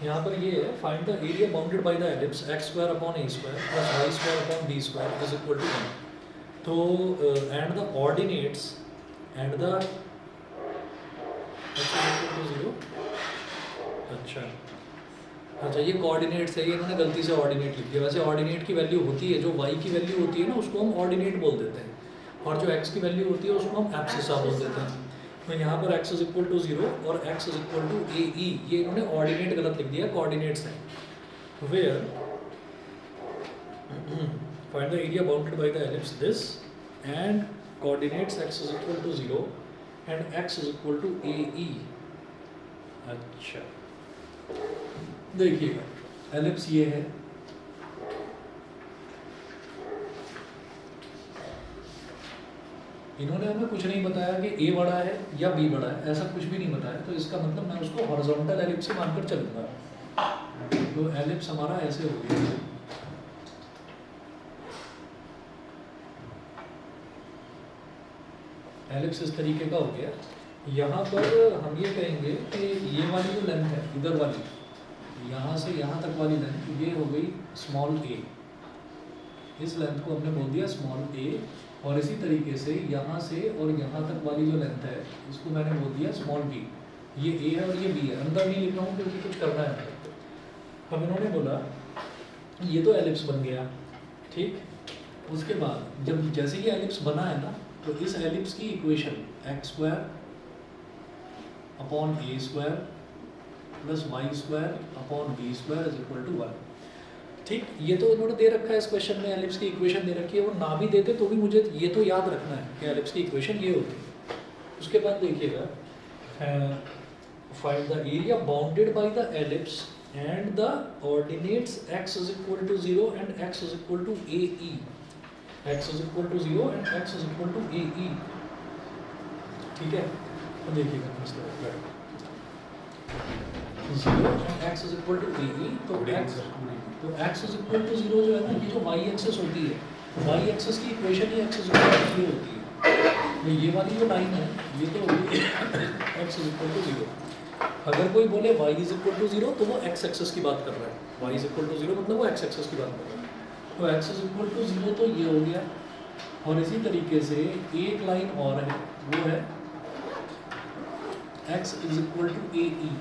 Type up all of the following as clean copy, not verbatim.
यहाँ पर ये है, find the area bounded by the ellipse x square upon A square plus Y square upon B square is equal to 1। तो and the ordinates and the x is equal to 0। अच्छा ये coordinates है, ये इन्होंने गलती से ordinate लिख दिया। वैसे ऑर्डिनेट की वैल्यू होती है, जो वाई की वैल्यू होती है ना उसको हम ऑर्डिनेट बोल देते हैं, और जो एक्स की वैल्यू होती है उसको हम एब्सिसा बोल देते हैं। तो यहाँ पर x इज इक्वल टू 0 और x is equal to A E, ये इन्होंने ऑर्डिनेट गलत लिख दिया, कोऑर्डिनेट्स है। Where find the area bounded by the ellipse this and coordinates x is equal to 0 and x is equal to A E. अच्छा देखिएगा ellipse ये है, इन्होंने हमें कुछ नहीं बताया कि ए बड़ा है या बी बड़ा है, ऐसा कुछ भी नहीं बताया। तो इसका मतलब मैं उसको हॉरिजॉन्टल एलिप्स से मानकर चलूंगा। तो एलिप्स हमारा ऐसे हो गया, एलिप्स इस तरीके का हो गया। यहाँ पर हम ये कहेंगे कि ये वाली जो लेंथ है इधर वाली, यहाँ से यहाँ तक वाली लेंथ, ये हो गई स्मॉल ए। इस लेंथ को हमने बोल दिया स्मॉल ए, और इसी तरीके से यहाँ से और यहाँ तक वाली जो लेंथ है इसको मैंने बोल दिया स्मॉल बी। ये ए है और ये बी है, अंदर नहीं लिख रहा हूँ क्योंकि कुछ करना है। अब इन्होंने बोला ये तो एलिप्स बन गया, ठीक। उसके बाद जब जैसे ये एलिप्स बना है ना, तो इस एलिप्स की equation x square upon A square plus Y square upon B square is equal to 1, ठीक। ये तो उन्होंने दे रखा है इस क्वेश्चन में, एलिप्स की इक्वेशन दे रखी है। वो ना भी देते तो भी मुझे ये तो याद रखना है कि एलिप्स की इक्वेशन ये होती है। उसके बाद देखिएगा find the area bounded by the ellipse and the ordinates x is equal to 0 and x is equal to A E. x is equal to 0 and x is equal to A E, ठीक है। तो देखिएगा 0 and x is equal to A E. तो x is equal to 0 जो है ना, ये जो y एक्सिस होती है, y एक्सिस की इक्वेशन ही x इज इक्वल टू 0 होती है। तो ये वाली जो लाइन है ये तो होगी x इज इक्वल टू 0। अगर कोई बोले y इज इक्वल टू 0 तो वो x एक्सिस की बात कर रहा है, y इज इक्वल टू 0 मतलब वो x एक्सिस की बात कर रहा है। तो x इज इक्वल टू 0 तो ये हो गया, और इसी तरीके से एक लाइन और है, वो है x is equal to A E.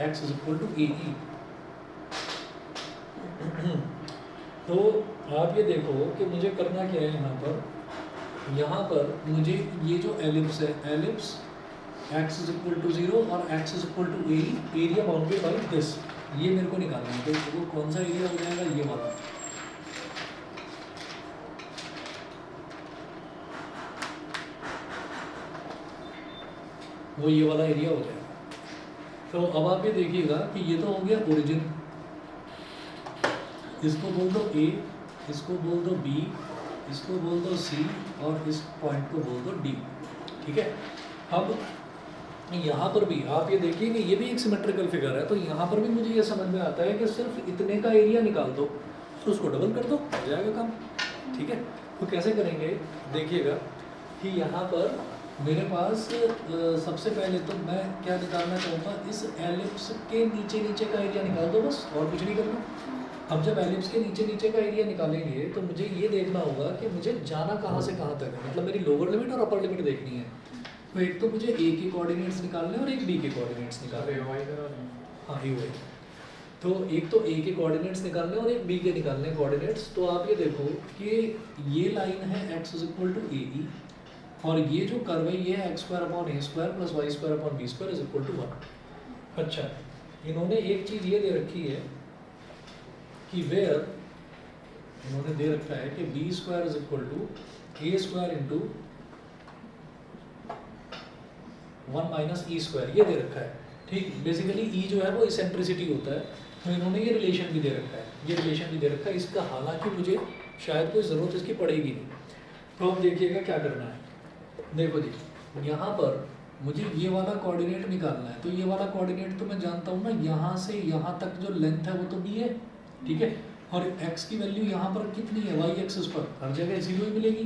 x is equal to A E. तो आप ये देखो कि मुझे करना क्या है यहाँ पर मुझे ये जो एलिप्स है, ellipse x is equal to 0 और x is equal to a, area bounded by this, ये मेरे को निकालना है। तो वो कौन सा एरिया हो जाएगा, ये वाला। वो ये वाला एरिया हो जाएगा। तो अब आप ये देखिएगा कि ये तो हो गया ओरिजिन, इसको बोल दो A, इसको बोल दो B, इसको बोल दो C, और इस पॉइंट को बोल दो D, ठीक है। अब यहाँ पर भी आप ये देखिए कि ये भी एक सिमेट्रिकल फिगर है। तो यहाँ पर भी मुझे ये समझ में आता है कि सिर्फ इतने का एरिया निकाल दो तो उसको डबल कर दो, हो जाएगा काम, ठीक है। तो कैसे करेंगे देखिएगा कि यहाँ पर मेरे पास सबसे पहले तो मैं क्या निकालना चाहूँगा, इस एलिप्स के नीचे नीचे का एरिया निकाल दो बस, और कुछ नहीं करना। अब जब एलिप्स के नीचे नीचे का एरिया निकालेंगे तो मुझे ये देखना होगा कि मुझे जाना कहाँ से कहाँ तक है, मतलब मेरी लोअर लिमिट और अपर लिमिट देखनी है। तो एक तो मुझे ए के कोऑर्डिनेट्स निकालने और एक बी के कोऑर्डिनेट्स निकालने। हाँ यू है। तो एक तो ए के कोऑर्डिनेट्स निकालने और एक बी के निकालने कोऑर्डिनेट्स। तो आप ये देखो कि ये लाइन है x is equal to A e, और ये जो कर्व है ये है x square upon A square plus Y square upon B square is equal to 1। अच्छा इन्होंने एक चीज़ ये दे रखी है कि वेयर, इन्होंने दे रखा है कि b square is equal to a square into 1 minus E square, ये दे रखा है, ठीक। बेसिकली ई जो है वो इसेंट्रिसिटी होता है। तो इन्होंने ये रिलेशन भी दे रखा है, ये रिलेशन भी दे रखा है इसका, हालांकि मुझे शायद कोई ज़रूरत इसकी पड़ेगी नहीं। तो अब देखिएगा क्या करना है। देखो जी, यहाँ पर मुझे ये वाला कोऑर्डिनेट निकालना है। तो ये वाला कोऑर्डिनेट तो मैं जानता हूँ ना, यहाँ से यहाँ तक जो लेंथ है वो तो बी है, ठीक है। और x की वैल्यू यहाँ पर कितनी है, y एक्सिस पर हर जगह 0 ही मिलेगी।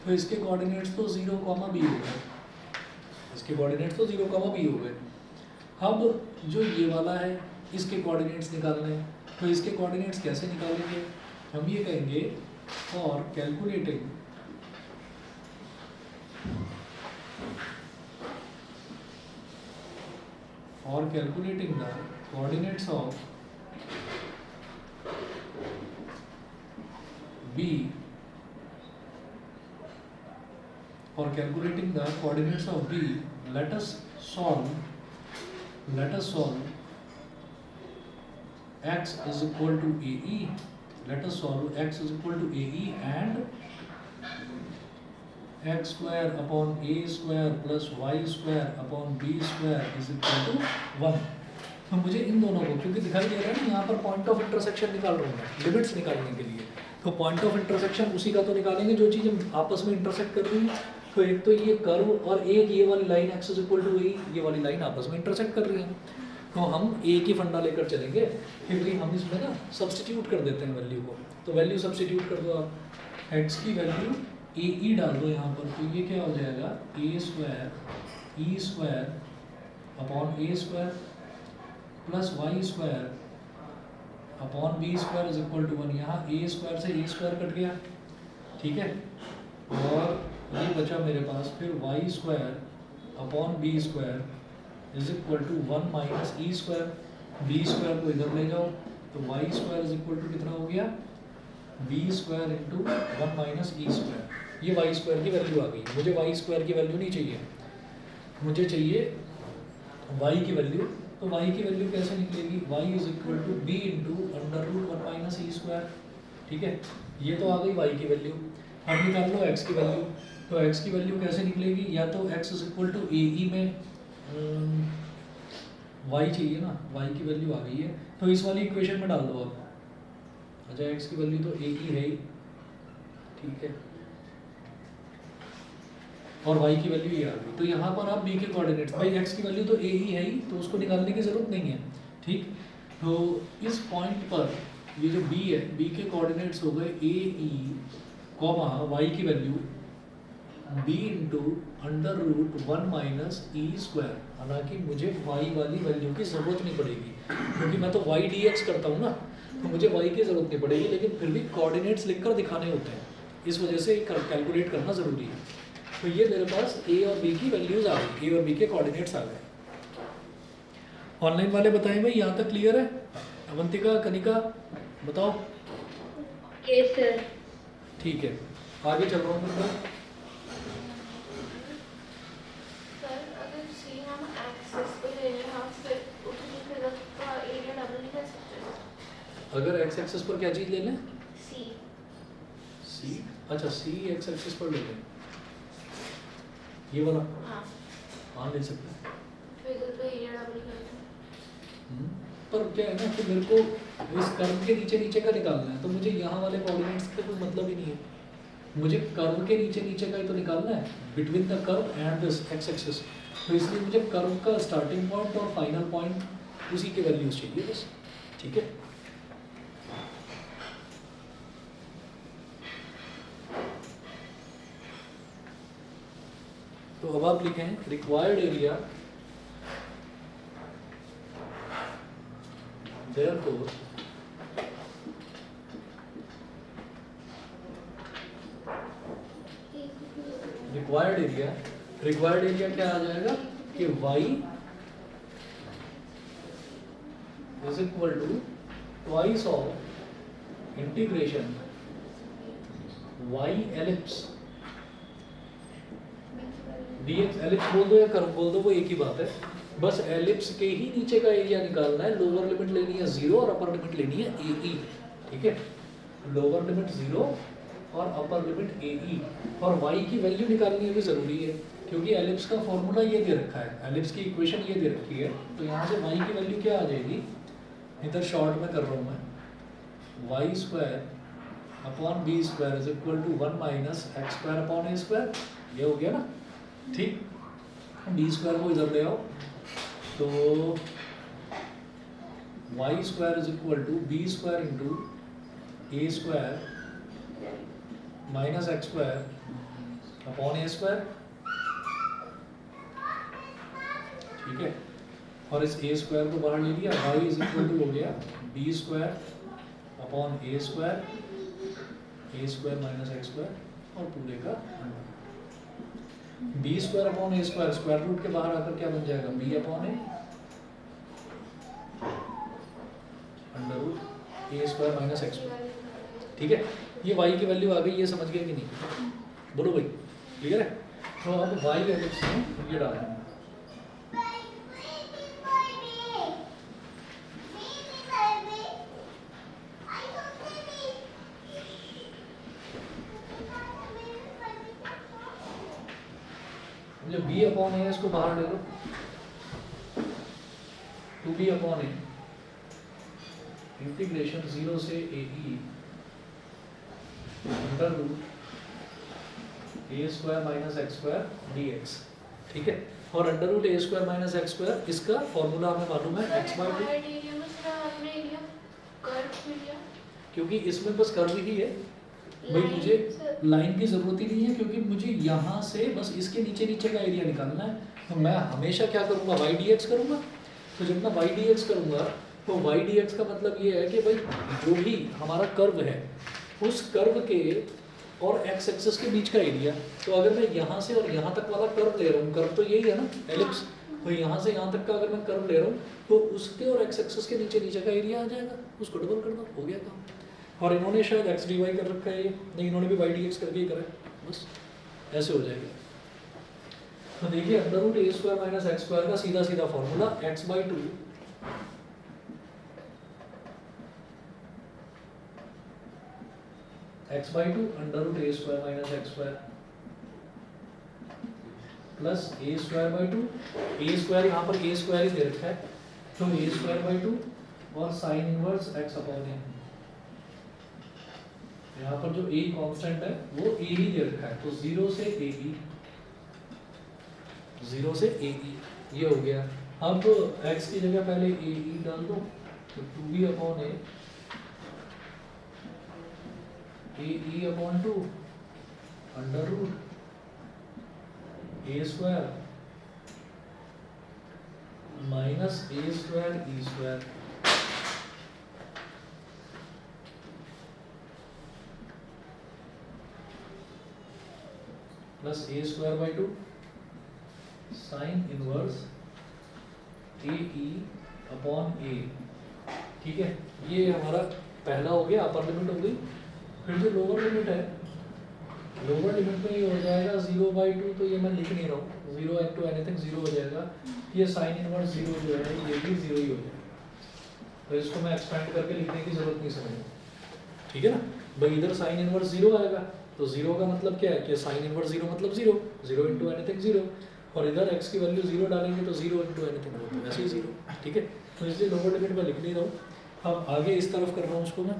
तो इसके कोऑर्डिनेट्स तो 0, b हो गए, इसके कोऑर्डिनेट्स तो 0, b हो गए। अब जो ये वाला है इसके कोऑर्डिनेट्स निकालने हैं, तो इसके कोऑर्डिनेट्स कैसे निकालेंगे? हम ये कहेंगे for calculating the coordinates of B, for calculating the coordinates of B, let us solve x is equal to AE. Let us solve x is equal to AE and x square upon a square plus y square upon b square is equal to 1. तो मुझे इन दोनों को, क्योंकि दिखाई दे रहा है ना यहाँ पर पॉइंट ऑफ इंटरसेक्शन निकाल रहा हूँ मैं लिमिट्स निकालने के लिए, तो पॉइंट ऑफ इंटरसेक्शन उसी का तो निकालेंगे जो चीज़ें आपस में इंटरसेक्ट कर रही हैं। तो एक तो ये कर्व और एक ये वाली line x is equal to A, ये वाली लाइन आपस में इंटरसेक्ट कर रही है। तो हम एक ही फंडा लेकर चलेंगे, फिर भी हम इसमें ना सब्सटीट्यूट कर देते हैं वैल्यू को। तो वैल्यू सब्सटीट्यूट कर दो आप, x की वैल्यू ए ई डाल दो यहाँ पर, तो ये क्या हो जाएगा A square E square upon A square plus Y square upon B square is equal to 1। यहाँ ए स्क्वायर से ए स्क्वायर कट गया, ठीक है, और ये बचा मेरे पास फिर y square upon B square is equal to 1 minus E square. B square को इधर ले जाओ तो y square is equal to कितना हो गया बी स्क्वायर इंटू 1 माइनस ई स्क्वायर। ये वाई स्क्वायर की वैल्यू आ गई। मुझे वाई स्क्वायर की वैल्यू नहीं चाहिए, मुझे चाहिए वाई की वैल्यू। तो वाई की वैल्यू कैसे निकलेगी? Y is equal to b into under root 1 minus E square, ठीक है। ये तो आ गई वाई की वैल्यू। अब निकाल लो एक्स की वैल्यू। तो एक्स की वैल्यू कैसे निकलेगी? या तो एक्स इज इक्वल टू ए ई में वाई चाहिए ना, वाई की वैल्यू आ गई है, तो इस वाली इक्वेशन में डाल दो आप। अच्छा, एक्स की वैल्यू तो ए ही है ही, ठीक है, और y की वैल्यू ये आ गई। तो यहाँ पर आप b के कोऑर्डिनेट्स, भाई x की वैल्यू तो a ही है ही, तो उसको निकालने की ज़रूरत नहीं है, ठीक। तो इस पॉइंट पर ये जो b है, b के कोऑर्डिनेट्स हो गए a e कॉमा y की value b into under root 1 minus ई स्क्वायर। हालांकि मुझे y वाली वैल्यू की ज़रूरत नहीं पड़ेगी, क्योंकि मैं तो y dx करता हूँ ना, तो मुझे y की ज़रूरत नहीं पड़ेगी, लेकिन फिर भी कोऑर्डिनेट्स लिखकर दिखाने होते हैं, इस वजह से कैलकुलेट करना ज़रूरी है। तो ये मेरे पास a और b की वैल्यूज आ गई, a और b के कोऑर्डिनेट्स आ गए। ऑनलाइन वाले बताएं भाई, यहाँ तक क्लियर है? अवंतिका, कनिका बताओ। Yes sir. ठीक है, आगे चल रहा हूँ मैं। सर अगर सी हम एक्सेस पे ले लें, हम फिर उतनी फिगर का एरिया डबल नहीं कर सकते? अगर एक्स एक्सिस पर क्या चीज़ ले लें? सी। सी, अच्छा सी एक्स एक्सिस पर ले लें, ये वाला? हाँ ले सकते हैं। फिगर का एरिया डबल कर दो। पर क्या है ना कि मेरे को इस कर्व के नीचे नीचे का निकालना है, तो मुझे यहाँ वाले कोऑर्डिनेट्स का कोई मतलब ही नहीं है। मुझे कर्व के नीचे नीचे का ही तो निकालना है, between the curve and this x axis. तो इसलिए मुझे कर्व का स्टार्टिंग पॉइंट और फाइनल पॉइंट उसी के वैल्यूज चाहिए बस, ठीक है। तो अब आप लिखें required area therefore required area क्या आ जाएगा कि y is equal to twice of integration y ellipse dx। Ellipse बोल दो या कर्व बोल दो, वो एक ही बात है, बस एलिप्स के ही नीचे का एरिया निकालना है। लोअर लिमिट लेनी है 0 और अपर लिमिट लेनी है AE, ठीक है। लोअर लिमिट 0 और अपर लिमिट AE, और y की वैल्यू निकालनी भी ज़रूरी है, क्योंकि एलिप्स का फॉर्मूला ये दे रखा है, एलिप्स की इक्वेशन ये दे रखी है। तो यहाँ से y की वैल्यू क्या आ जाएगी, इधर शॉर्ट में कर रहा हूँ मैं, y square upon B square is equal to 1 minus x square upon A square. ये हो गया ना, ठीक। बी स्क्वायर को इधर ले आओ, तो y square is equal to b square into A square minus x square upon A square, ठीक है। और इस ए स्क्वायर को बाहर ले लिया, वाई इज इक्वल टू हो गया बी स्क्वायर अपॉन ए स्क्वायर माइनस एक्स स्क्वायर और पूरे का बी स्क्वायर अपॉन ए स्क्वायर, स्क्वायर रूट के बाहर आकर क्या बन जाएगा, B upon A under root A square minus x square. ठीक है, ये y की वैल्यू आ गई, ये समझ गए कि नहीं, बोलो भाई, क्लियर है। तो अब y एलिप्स में ये डालना है, जो b अपॉन ए इसको बाहर ले लो, two B upon A integration 0 से A E under root A square minus x square D X. ठीक है, और अंडर रूट ए स्क्वायर माइनस एक्स स्क्वायर, इसका फॉर्मूला हमें मालूम है एक्स बाई टू, क्योंकि इसमें बस कर्व ही है भाई, मुझे लाइन की ज़रूरत ही नहीं है, क्योंकि मुझे यहाँ से बस इसके नीचे नीचे का एरिया निकालना है। तो मैं हमेशा क्या करूँगा, वाई डी एक्स करूँगा। तो जब मैं वाई डी एक्स करूँगा तो वाई डी एक्स का मतलब ये है कि भाई जो भी हमारा कर्व है उस कर्व के और एक्स एक्सिस के बीच का एरिया। तो अगर मैं यहाँ से और यहाँ तक वाला कर्व ले रहा हूँ, कर्व तो यही है ना एलिप्स, तो यहाँ से यहाँ तक का अगर मैं कर्व ले रहा हूँ तो उसके और एक्स एक्सिस के नीचे नीचे का एरिया आ जाएगा, उसको डबल कर दो, हो गया काम। और इन्होंने शायद एक्स डी वाई कर रखा है, ये नहीं, इन्होंने भी वाई डी एक्स करके ही करा है, बस ऐसे हो जाएगा। तो देखिए अंडर रूट ए स्क्वायर माइनस एक्स स्क्वायर का सीधा सीधा formula x by two x by two under root A square minus x square plus A square by two, a square यहाँ पर ए स्क्वायर ही दे रखा है, तो ए स्क्वायर बाई टू और sine inverse x upon a. यहाँ पर जो ए कांस्टेंट है वो ए ही दे रखा है, तो 0 से ए ई, 0 से ए ई, ये हो गया। अब x की जगह पहले ए ई डाल दो, तो 2b upon A E upon 2 under root A square minus A square E square plus A square by two sine inverse A E upon A. ठीक है, ये हमारा पहला हो गया, अपर लिमिट हो गई। फिर जो लोअर लिमिट है, लोअर लिमिट में ये हो जाएगा 0/2, तो ये मैं लिख नहीं रहा हूँ, 0 into anything 0 हो जाएगा। ये साइन इनवर्स 0 जो है ये भी 0 ही हो जाएगा, तो इसको मैं एक्सपेंड करके लिखने की जरूरत नहीं समझ, ठीक है ना भाई। इधर साइन इनवर्स 0 आएगा, तो 0 का मतलब क्या है कि साइन इनवर्स 0 मतलब 0, 0 into anything 0, और इधर x की वैल्यू 0 डालेंगे तो 0 into anything होता है, वैसे ही 0, ठीक है। तो इसलिए लोअर लिमिट में लिख नहीं रहा हूँ। अब आगे इस तरफ कर रहा हूँ उसको मैं,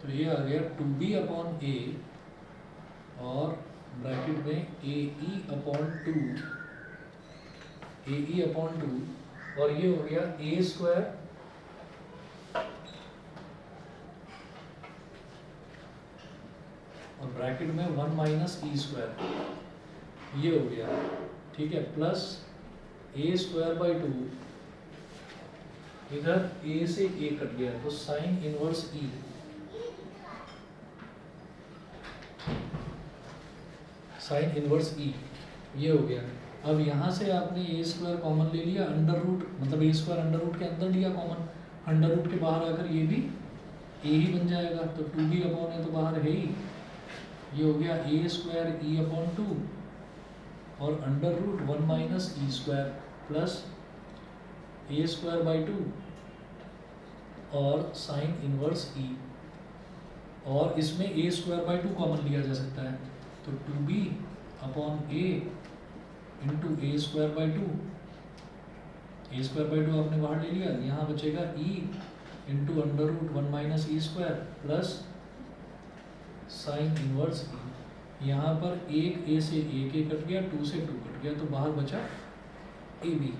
तो ये आ गया 2b अपॉन ए और ब्रैकेट में ए ई अपॉन 2 और ये हो गया ए स्क्वायर और ब्रैकेट में 1 माइनस ई स्क्वायर, ये हो गया, ठीक है, प्लस ए स्क्वायर बाई 2, इधर ए से ए कट गया तो साइन इनवर्स ई, साइन इनवर्स ई, ये हो गया। अब यहाँ से आपने ए स्क्वायर कॉमन ले लिया, अंडर रूट मतलब ए स्क्वायर अंडर रूट के अंदर लिया कॉमन, अंडर रूट के बाहर आकर ये भी ए ही बन जाएगा, तो 2b अपॉन ए तो बाहर है ही, ये हो गया ए स्क्वायर ई अपॉन 2 और under root 1 minus E square plus A square by 2 और साइन इनवर्स ई, और इसमें ए स्क्वायर बाई 2 कॉमन लिया जा सकता है, तो 2b upon A into A square by 2, A square by 2 आपने बाहर ले लिया, यहाँ बचेगा e into under root 1 minus ई square plus sine inverse E. यहाँ पर एक ए से एक ए कट गया, 2 से 2 कट गया, तो बाहर बचा ए बी,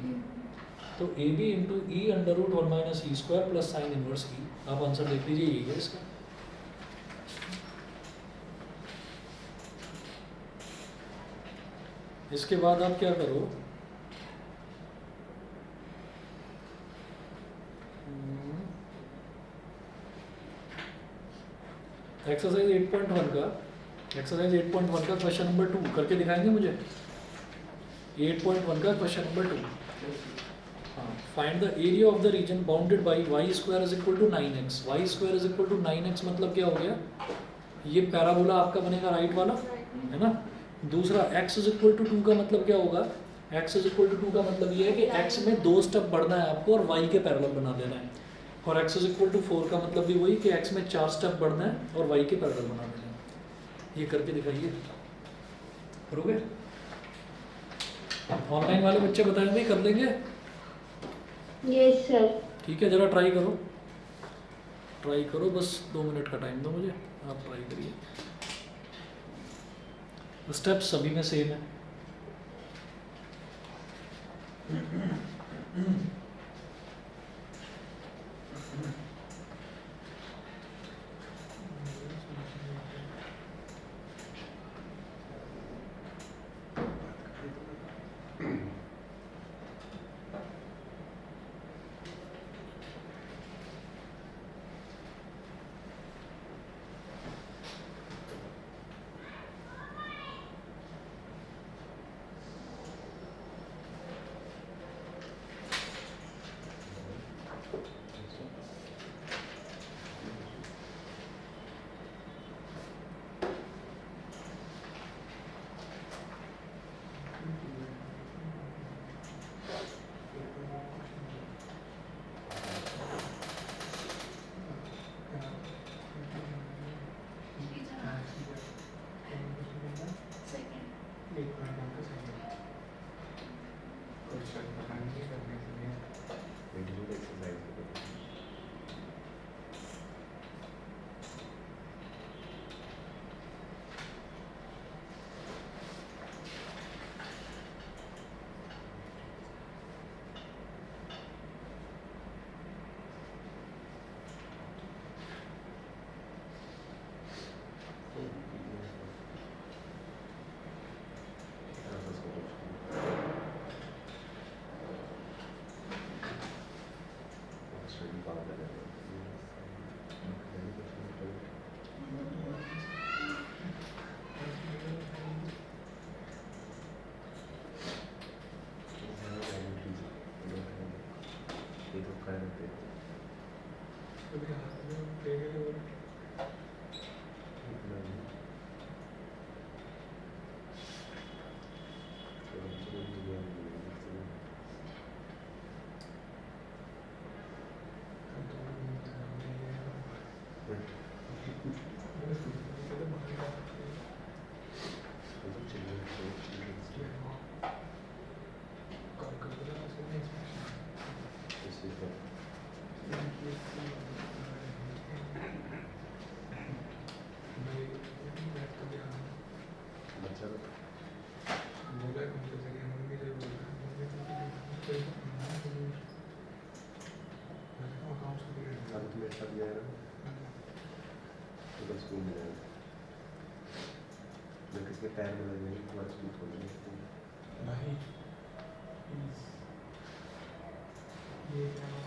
तो a b into e under root 1 minus E square plus sine inverse e. आप आंसर देख लीजिए, यही है इसका। इसके बाद आप क्या करो, एक्सरसाइज 8.1 का क्वेश्चन नंबर 2 करके दिखाएंगे मुझे। 8.1 का क्वेश्चन नंबर 2। हाँ, find the area of the region bounded by y square is equal to 9x। Y square is equal to 9x मतलब क्या हो गया, ये पैराबोला आपका बनेगा राइट वाला, है ना। दूसरा x इज इक्वल टू 2 का मतलब क्या होगा, x इज इक्वल टू 2 का मतलब ये है कि x में 2 स्टेप बढ़ना है आपको और y के पैरेलल बना देना है। और x इज इक्वल टू 4 का मतलब भी वही कि x में 4 स्टेप बढ़ना है और y के पैरेलल बना देना है। ये करके दिखाइए, करोगे? ऑनलाइन वाले बच्चे बताएंगे, कर लेंगे? Yes sir. ठीक है, जरा ट्राई करो, बस 2 मिनट का टाइम दो मुझे, आप ट्राई करिए। स्टेप्स सभी में सेम है। किसके पैर में लगे थोड़ा स्मूथ हो जाए भाई प्लीज। ये क्या है?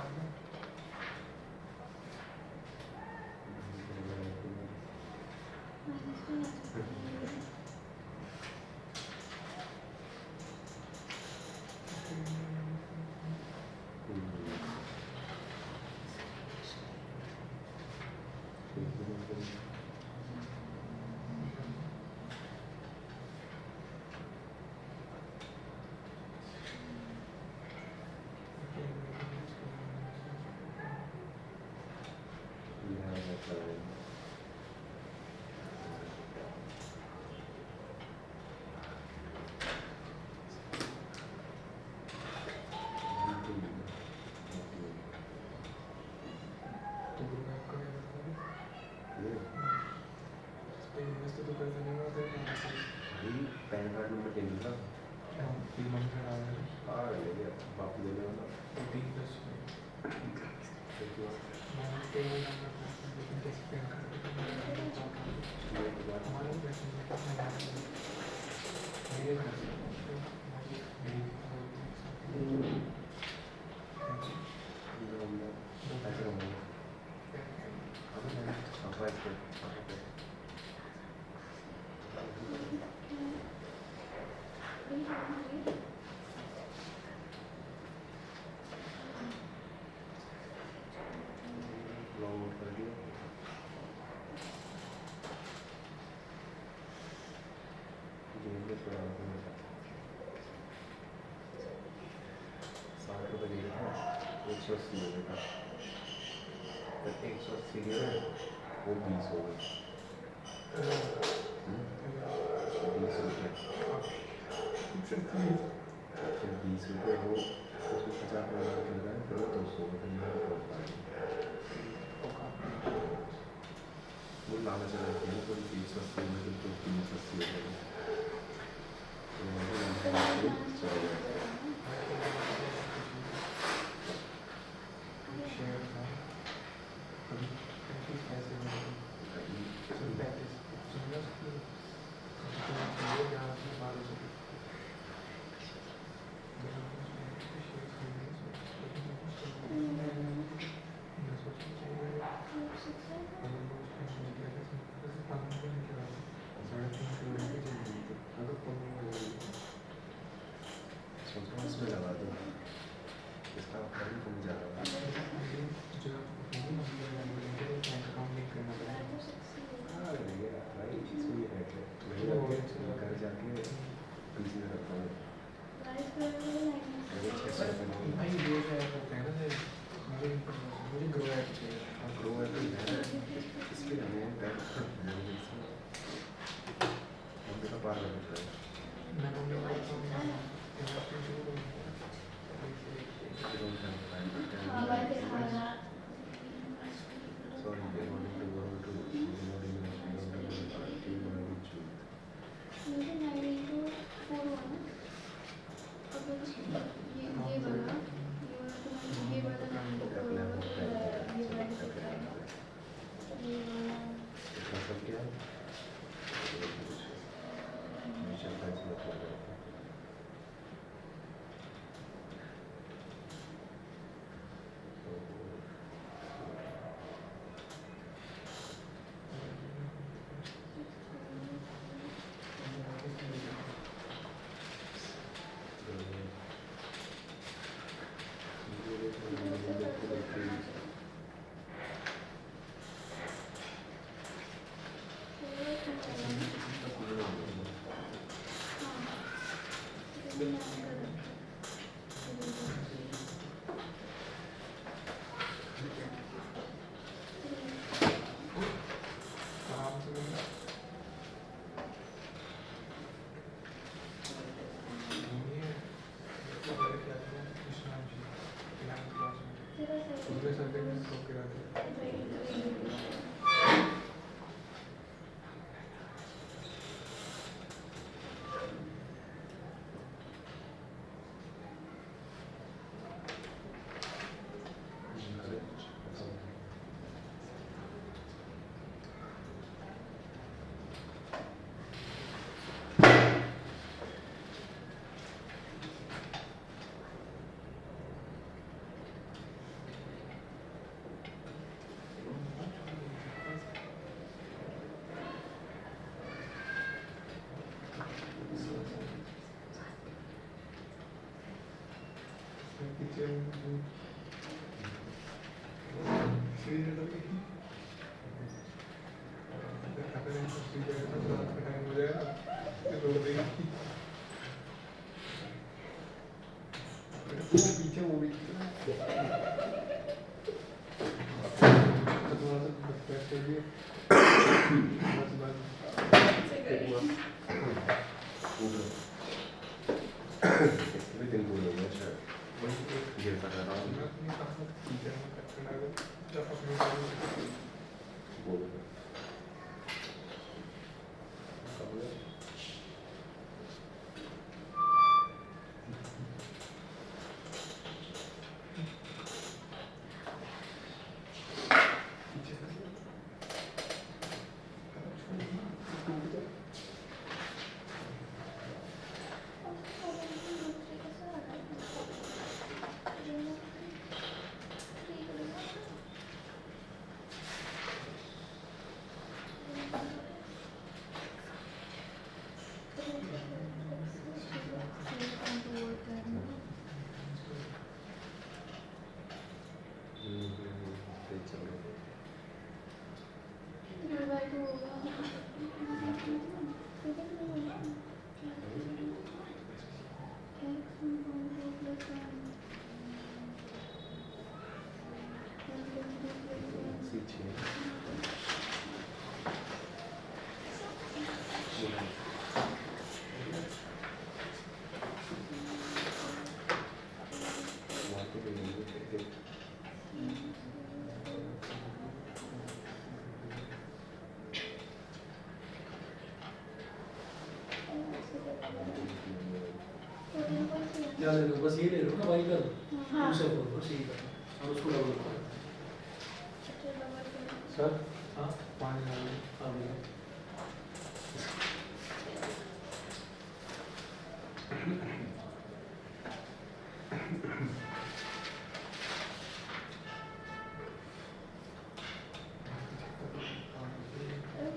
वो 20 हो गए 20 रुपये फिर 20 रुपये वो उसमें 50 रुपये मिल रहा है फिर वो 200 रुपये मिल रहा है वो लाना चला गया तो 380 में तो 380 हो गया इसमें लगा दो इसका प्राइस कम ज़्यादा है भाई इसमें ये रहता है घर जाके पीछे में रखता हूँ ग्रो है तो इसलिए हमें बैग मम्मी का पार करना चाहिए Sorry, they wanted to go to remote university or YouTube. इसका सब क्या है? म्यूचुअल फंड्स में क्या करते हैं? पीछे वहाँ पे ले लेंगे फिर क्या ले लो, बस ये ले लो ना वाई कर हाँ। 2 से 4 बस यही करना और उसको डबल करो सर हाँ पानी डालो हाँ भैया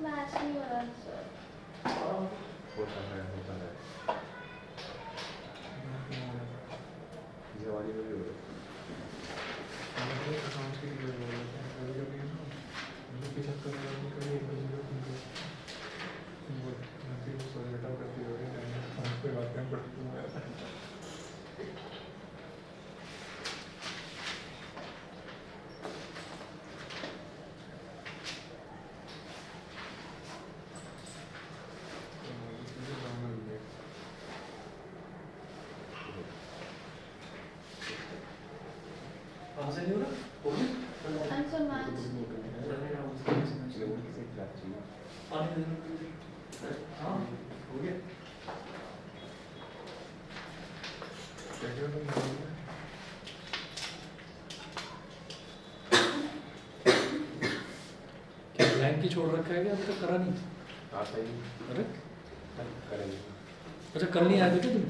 मैच नहीं हो रहा सर। होता है जवानी में भी हो रहा कहाँ से नहीं हो रहा हो गया आंसर मैच लेवल किसी क्लास चाहिए पानी दे दो हाँ हो गया क्या ब्लैंक ही छोड़ रखा है क्या अभी तक करा नहीं आता ही अरे करेंगे अच्छा कल नहीं आए थे क्या तुम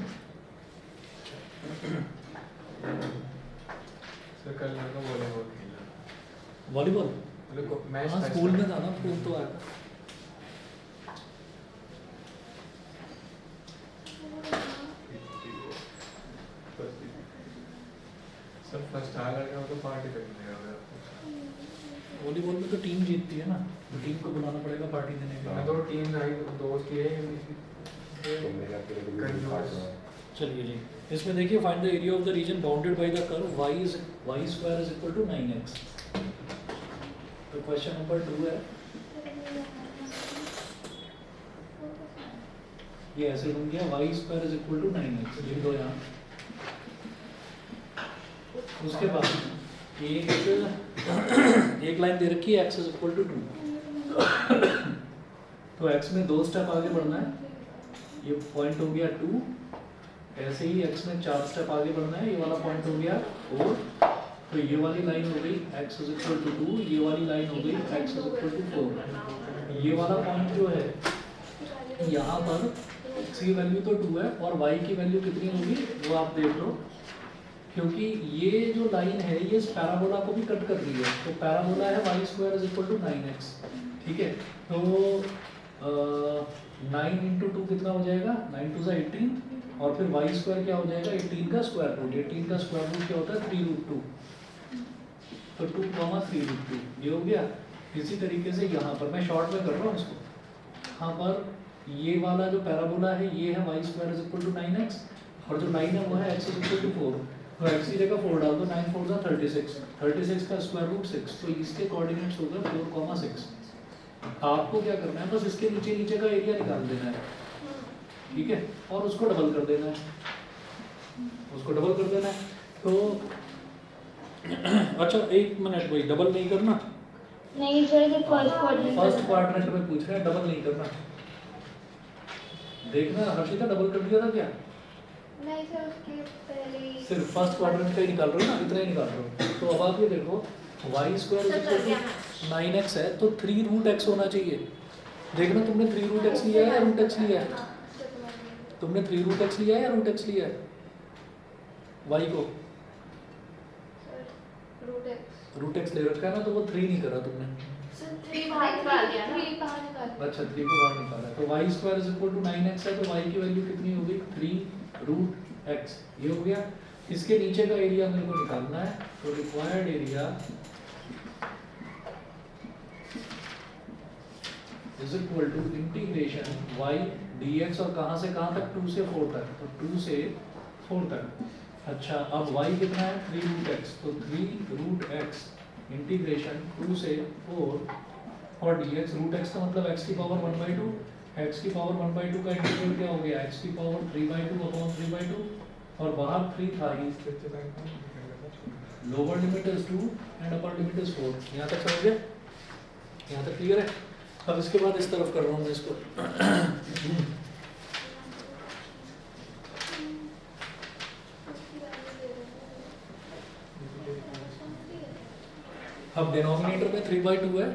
सर कल लड़का वॉलीबॉल खेला वॉलीबॉल मतलब मैच हाँ स्कूल में था ना स्कूल तो आया था सर फर्स्ट आ लड़का तो पार्टी करने लगा वॉलीबॉल में तो टीम जीतती है ना तो टीम को बुलाना पड़ेगा पार्टी देने के मैं लिए तो टीम आई दोस्त ये तो मेरा तेरे को भी कंजूस। पास हुआ चलिए जी इसमें देखिए find the area of the region bounded by the curve y square is equal to 9x तो क्वेश्चन नंबर 2 है ये ऐसे बन गया y square is equal to 9x लिख दो यहाँ उसके बाद एक लाइन दे रखी है x इज इक्वल टू 2 तो x में 2 स्टेप आगे बढ़ना है ये पॉइंट हो गया 2 ऐसे ही x में 4 स्टेप आगे बढ़ना है ये वाला पॉइंट हो गया 4 तो ये वाली लाइन हो गई x इज इक्वल टू 2 ये वाली लाइन हो गई x इज इक्वल टू 4 ये वाला पॉइंट जो है यहाँ पर x की वैल्यू तो 2 है और y की वैल्यू कितनी होगी वो आप देख लो क्योंकि ये जो लाइन है ये इस पैराबोला को भी कट कर रही है तो पैराबोला है y square is equal to 9x ठीक है तो 9 इंटू 2 कितना हो जाएगा 9 टू सा 18 और फिर y स्क्वायर क्या हो जाएगा 18 का स्क्वायर रूट 18 का स्क्वायर रूट क्या होता है 3 रूट 2 तो 2 कॉमा 3 रूट 2 ये हो गया इसी तरीके से यहाँ पर मैं शॉर्ट में कर रहा हूँ इसको यहाँ पर ये वाला जो पैराबोला है ये है y square is equal to 9x और जो 9 है वो है x इज इक्वल टू 4 तो x की जगह 4 डाल दो 9 4 सा 36 36 का स्क्वायर रूट 6 तो इसके कोऑर्डिनेट्स होगा 4 कॉमा 6 आपको क्या करना है बस इसके नीचे का एरिया निकाल देना है ठीक है और उसको डबल कर देना है उसको डबल कर देना है तो अच्छा एक मिनट भाई डबल नहीं करना नहीं सर ये फर्स्ट क्वाड्रेंट में पूछ रहे हैं डबल नहीं करना देखना हर्षिता डबल कर दिया था क्या नहीं सर उसके पहले ही सिर्फ फर्स्ट क्वाड्रेंट का ही निकाल रहे हो ना इतना ही निकाल रहे हो तो अब आप ये देखो y square is equal to 9x है तो 3 रूट x होना चाहिए देखना तुमने 3 रूट x लिया है या रूट x लिया है तुमने 3 रूट x लिया है या रूट x लिया है y को रूट x ले रखा है ना तो वो 3 नहीं करा तुमने अच्छा 3 को बाहर निकाला तो y square is equal to 9x है तो y की वैल्यू कितनी हो गई 3 रूट x ये हो गया इसके नीचे का एरिया मेरे को निकालना है तो required area is equal to integration y dx और कहाँ से कहाँ तक 2 से 4 तक तो 2 से 4 तक अच्छा अब y कितना है 3 रूट x तो 3 रूट x इंटीग्रेशन 2 से 4 और dx रूट x का मतलब x की पावर 1/2, x की पावर 1/2 का इंटीग्रल क्या हो गया, x की पावर 3/2 अपॉन 3/2 और बाहर 3 था ही, lower limit is 2 and upper limit is 4। यहाँ तक समझ गए, यहाँ तक क्लियर है। अब इसके बाद इस तरफ कर रहा हूँ मैं इसको अब डिनोमिनेटर में 3/2 है,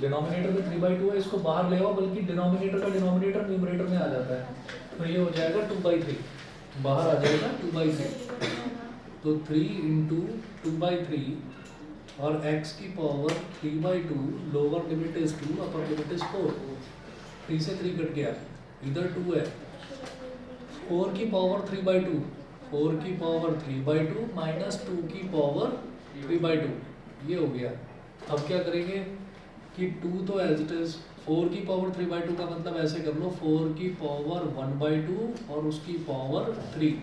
डिनोमिनेटर में 3/2 है, इसको बाहर ले आओ, बल्कि डिनोमिनेटर का डिनोमिनेटर न्यूमरेटर में आ जाता है, तो ये हो जाएगा 2/3, बाहर आ जाएगा 2/3, तो 3 इंटू 2/3 और x की power 3/2, lower limit is 2 upper limit is 4, 3 से 3 कट गया, इधर 2 है, 4 की पावर 3/2, 4 की पावर 3/2 माइनस 2 की पावर 3/2, ये हो गया। अब क्या करेंगे कि 2 तो एज इट इज, 4 की पावर 3/2 का मतलब ऐसे कर लो 4 की पावर 1/2 और उसकी पावर 3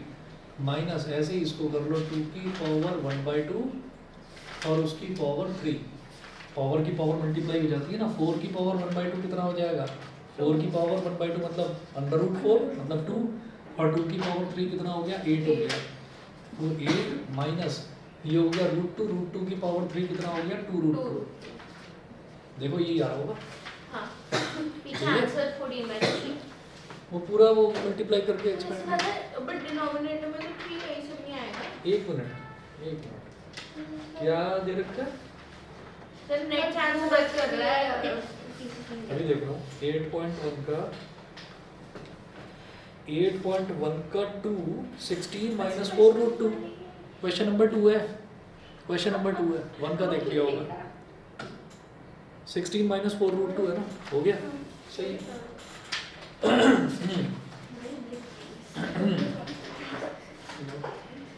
माइनस ऐसे ही इसको कर लो 2 की पावर 1/2 और उसकी पावर 3, पावर की पावर मल्टीप्लाई हो जाती है ना, 4 की पावर 1/2 कितना हो जाएगा, 4 की पावर 1/2 मतलब √4 मतलब 2 और 2 की पावर 3 कितना हो गया, 8 हो गया, तो 8 माइनस ये हो गया √2 की पावर 3 कितना हो गया 2√2। देखो ये आ रहा होगा, हाँ पीछे आंसर 14/3 वो पूरा वो मल्टीप्लाई करके एक्सपेंड। बट डिनोमिनेटर में तो 3 कहीं से नहीं आएगा। एक मिनट क्या दे रखा है, सर नेक्स्ट आंसर बच कर रहा है अभी देख रहा हूँ 8.1 का 2 16 माइनस 4√2, क्वेश्चन नंबर 2 है, क्वेश्चन नंबर 2 है, 1 का देख लिया होगा, 16 माइनस 4√2 है ना, हो गया सही।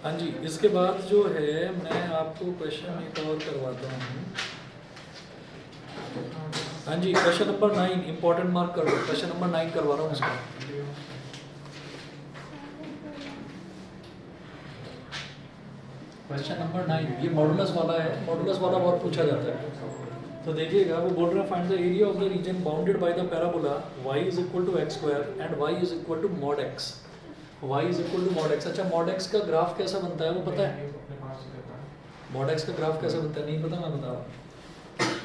हाँ जी, इसके बाद जो है मैं आपको क्वेश्चन एक और करवाता हूँ। हाँ जी, क्वेश्चन नंबर 9 इंपॉर्टेंट मार्क कर दो, क्वेश्चन नंबर 9 करवा रहा हूँ इसका। क्वेश्चन नंबर 9 ये मॉडुलस वाला है, मॉडुलस वाला बहुत पूछा जाता है, तो देखिएगा वो बोल रहा है find the area of the region bounded by the parabola y is equal to x square and y is equal to mod x, y is equal to mod x। अच्छा mod x का graph कैसा बनता है वो पता है, mod x का graph कैसा बनता है नहीं पता, मैं बता रहा हूँ।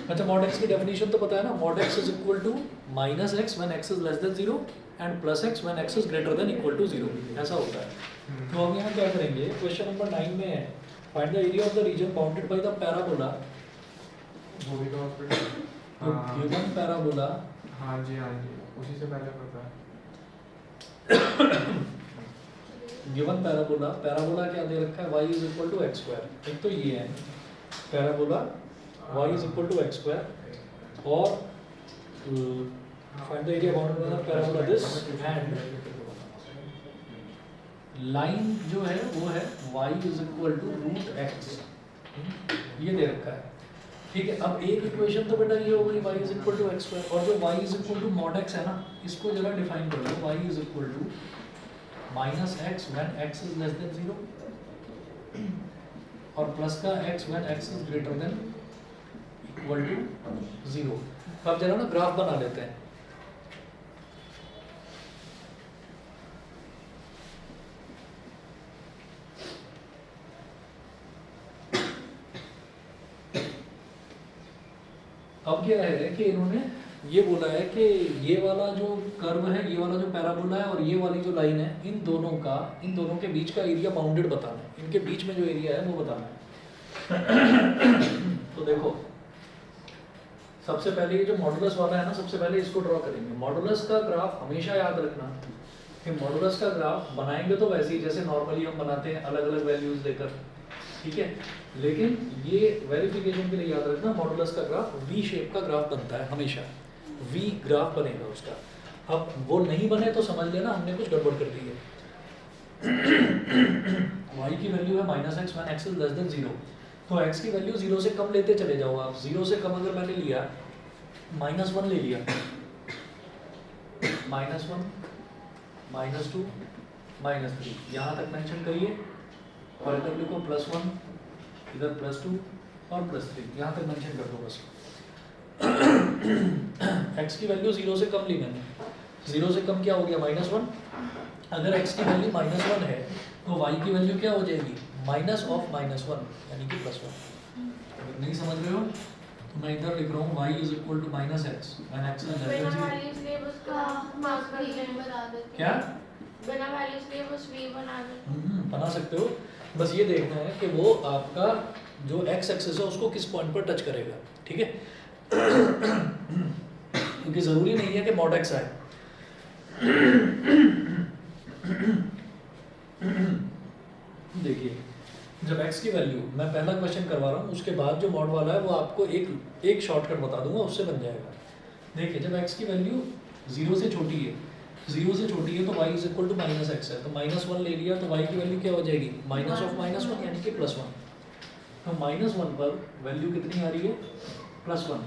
अच्छा mod x की डेफिनेशन तो पता है ना, mod x is equal to minus x when x is less than 0 and plus x when x is greater than equal to 0, ऐसा होता है। तो हम यहाँ क्या करेंगे, क्वेश्चन नंबर 9 में है find the area of the region bounded by the parabola, given parabola, हाँ जी उसी से पहले पता है। गिवन पैराबोला, पैराबोला क्या दे रखा है y is equal to x square, एक तो ये है parabola y is equal to x square और find the area bounded by the parabola this, and line जो है वो है y is equal to √x, ये दे रखा है, ठीक है। अब एक इक्वेशन तो बेटा ये हो गई y is equal to x square, और जो y is equal to mod x है ना, इसको जरा डिफाइन कर लो, y is equal to minus x when x is less than 0 और प्लस का x when x is greater than equal to 0। अब जरा ना ग्राफ बना लेते हैं, अब क्या है कि इन्होंने ये बोला है कि ये वाला जो कर्व है, ये वाला जो पैराबोला है और ये वाली जो लाइन है, इन दोनों के बीच का एरिया बाउंडेड बताना है, इनके बीच में जो एरिया है वो बताना है। तो देखो सबसे पहले ये जो मॉडुलस वाला है ना, सबसे पहले इसको ड्रॉ करेंगे। मॉडुलस का ग्राफ हमेशा याद रखना कि मॉडुलस का ग्राफ बनाएंगे तो वैसे ही जैसे नॉर्मली हम बनाते हैं अलग अलग वैल्यूज लेकर, ठीक है, लेकिन ये वेरिफिकेशन के लिए याद रखना मॉडुलस का ग्राफ वी शेप का ग्राफ बनता है, हमेशा वी ग्राफ बनेगा उसका। अब वो नहीं बने तो समझ लेना हमने कुछ गड़बड़ कर दी है। y की वैल्यू है minus x when x is less than 0, तो x की वैल्यू 0 से कम लेते चले जाओ आप। 0 से कम अगर मैंने लिया -1 ले लिया, -1 -2 -3 यहाँ तक मेंशन करिए और इधर लिखो +1 इधर +2 और +3 यहाँ तक मेंशन कर दो बस। x की वैल्यू 0 से कम ली मैंने, 0 से कम क्या हो गया -1। अगर x की वैल्यू -1 है तो y की वैल्यू क्या हो जाएगी -(-1) यानी कि +1। अगर नहीं समझ रहे हो तो मैं इधर लिख रहा हूँ y = -x when x is less बिना than 0। वैल्यूज लिए बस का मार्क कर दें। क्या बिना वैल्यूज लिए बस v बना दें। बना सकते हो, बस ये देखना है कि वो आपका जो x एक्सिस है उसको किस पॉइंट पर टच करेगा, ठीक है। क्योंकि ज़रूरी नहीं है कि mod x आए। देखिए जब x की वैल्यू, मैं पहला क्वेश्चन करवा रहा हूँ, उसके बाद जो मॉड वाला है वो आपको एक शॉर्टकट बता दूंगा, उससे बन जाएगा। देखिए जब x की वैल्यू 0 से छोटी है, 0 से छोटी है तो y = -x है, तो -1 ले लिया तो y की वैल्यू क्या हो जाएगी -(-1) यानी कि +1। तो -1 पर वैल्यू कितनी आ रही है +1।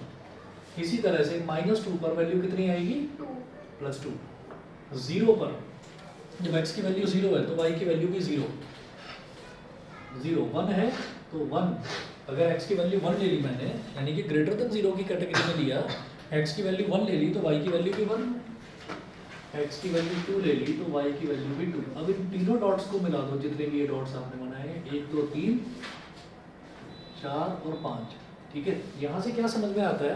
इसी तरह से -2 पर वैल्यू कितनी आएगी 2 +2। 0 पर जब x की वैल्यू 0 है तो y की वैल्यू भी 0। 1 है तो 1, अगर x की वैल्यू 1 ले ली मैंने यानी कि ग्रेटर देन 0 की कैटेगरी में लिया, x की वैल्यू 1 ले ली तो y की वैल्यू भी 1, x की वैल्यू 2 ले ली तो y की वैल्यू भी 2। अब इन तीनों डॉट्स को मिला दो, जितने भी ये डॉट्स आपने बनाए हैं, 1 2 3 4 और 5, ठीक है। यहाँ से क्या समझ में आता है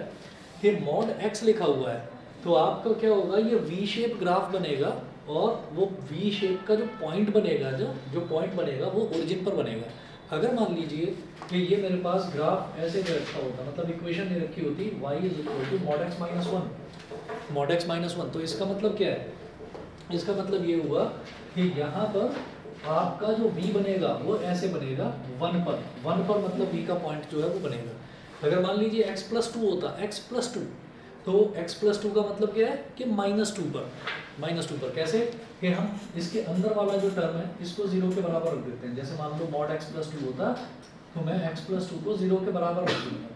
कि mod x लिखा हुआ है तो आपका क्या होगा, ये वी शेप ग्राफ बनेगा और वो वी शेप का जो पॉइंट बनेगा, जो पॉइंट बनेगा वो ओरिजिन पर बनेगा। अगर मान लीजिए कि ये मेरे पास ग्राफ ऐसे नहीं रखा होता, मतलब इक्वेशन नहीं रखी होती y = mod x - 1, तो इसका मतलब क्या है, इसका मतलब ये हुआ कि यहाँ पर आपका जो v बनेगा वो ऐसे बनेगा 1 पर मतलब v का पॉइंट जो है वो बनेगा। अगर मान लीजिए x + 2 होता, x + 2, तो x + 2 का मतलब क्या है कि -2 पर कैसे कि हम इसके अंदर वाला जो टर्म है इसको 0 के बराबर रख देते हैं। जैसे मान लो mod x + 2 होता तो मैं x + 2 को 0 के बराबर रख दूंगा,